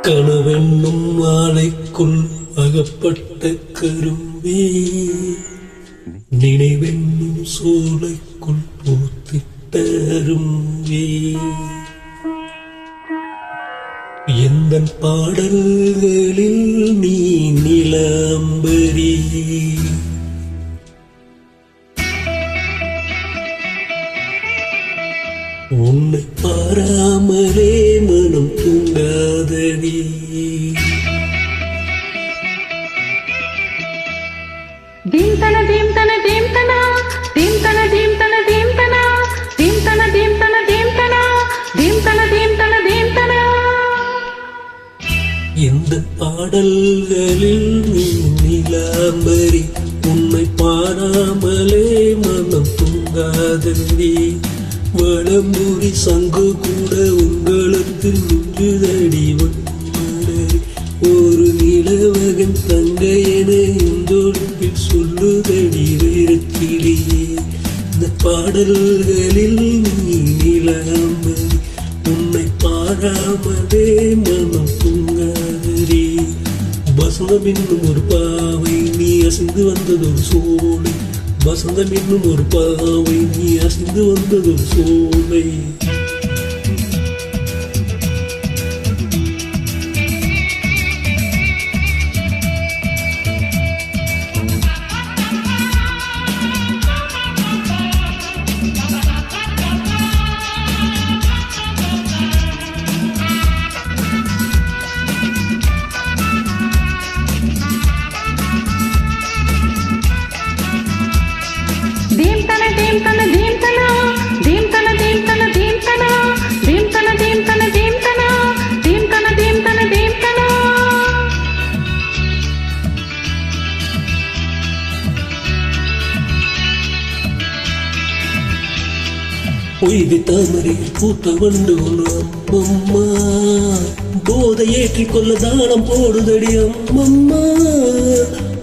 கனவென்னும் மாலைக்குள் அகப்பட்ட கரும்பே, நினைவென்னும் சோலைக்குள் பூத்திட்ட அரும்பே, எந்தன் பாடல்களில் நீ நிலாம்பரி, உன்னை பாராமலே மனம் தூங்காதடி. தீம் தன தீம் தன தீம் தனா, தீம் தன தீம் தன தீம் தனா, தீம் தன தீம் தன தீம் தனா, தீம் தன தீம் தன தீம் தனா. எந்த பாடல்களில் நீ நிலாம்பரி, உன்னை பாராமலே மனம் தூங்காதடி. வளம்புரி சங்கு கூட உங்களத்தில் நின்றுதடி வந்தே, ஒரு நிலவகன் தங்கை என இந்தொழிப்பில் சொல்லுதடி வேறத்திலேயே. இந்த பாடல்களில் நீ நிலாம்பரி, உன்னை பாராமலே மனம் தூங்காதடி. வசந்தம் என்னும் ஒரு பாவை நீ அசைந்து வந்ததொரு சோலை, வசந்தம் என்னும் ஒரு பாவை நீ அசைந்து வந்ததொரு சோலை. தீம் தன தீம் தன தீம் தனா, தீம் தன தீம் தன தீம் தனா, தீம் தன தீம் தன தீம் தனா, தீம் தன தீம் தன தீம் தனா. பொய்கை தாமரையில் பூத்த வண்டு ஒன்று அம்மம்மா, போதை ஏற்றிக் கொள்ள தானம் போடுதடி அம்மம்மா.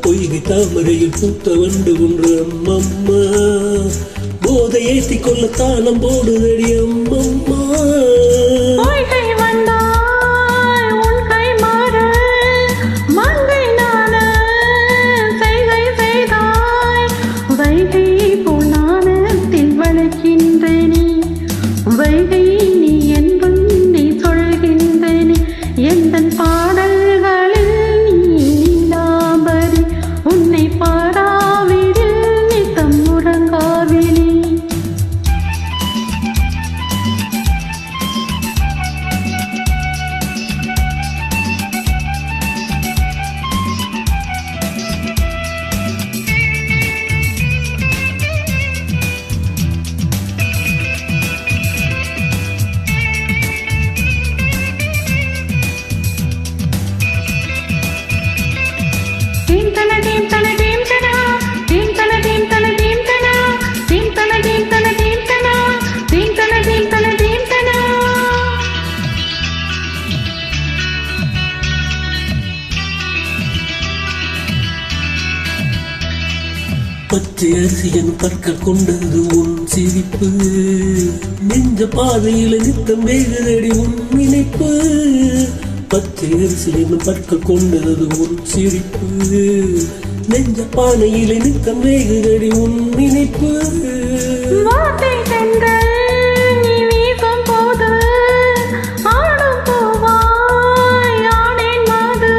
பொய்கை தாமரையில் பூத்த வண்டு ஒன்று அம்மம்மா, போதை ஏற்றிக் கொள்ள தானம் போடுதடி அம்மம்மா. பொய்கை வந்தாய் உன் கை மாற, மங்கை நான செய்கை செய்தாய், வைகை போல் நாணத்தில் வளர்க்கின்றேனே, வைகை நீ என்பும் நீ சொல்கின்றேனே. எந்தன் பாடல்களில் நீ நீலாம்பரி, உன்னை பாடாவிடில் நித்தம் உறங்காவினே. தீம் தன தீம் தன தீம் தனா, தீம் தன தீம் தன தீம் தனா, தீம் தன தீம் தன தீம் தனா, தீம் தன தீம் தன தீம் தனா. பச்சை அரிசி என் பற்கள் கொண்டது உன் சிரிப்பு, நெஞ்ச பாதையில நித்தம் வேகுதடி உன் நினைப்பு. பச்சை அரிசி என் பற்கள் கொண்டது உன் சிரிப்பு, நெஞ்ச பானையில நித்தம் வேகுதடி உன் நினைப்பு. வார்த்தை தென்றல் நீ வீசும் போது ஆடும் பூவாய் ஆனேன் மாது,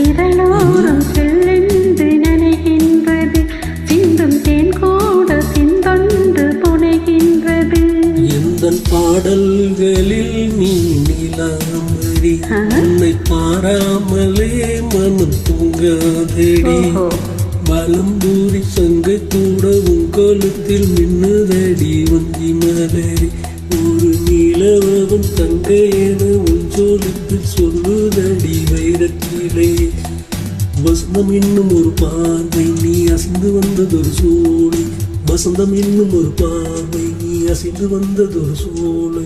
இதழோரம் செல்லென்று நினைக்கின்றது, சிந்தும் தேன் கூட சிந்தொன்று புனைகின்றது. எந்தன் பாடல்களில் நீ நிலாம்பரி, உன்னை பாராமலே மனம் தூங்காதடி. வலம்பூரி சங்கை கூட உங்களுத்தில் மின்னுதடி வஞ்சி மலரி, ஒரு நிலவகம் தங்கை என உன் சோலிப்பில் சொல்லுதடி வைரத்திலே. வசந்தம் இன்னும் ஒரு பார்வை நீ அசைந்து வந்ததொரு சோலை, வசந்தம் இன்னும் ஒரு பார்வை நீ அசைந்து வந்ததொரு சோலை.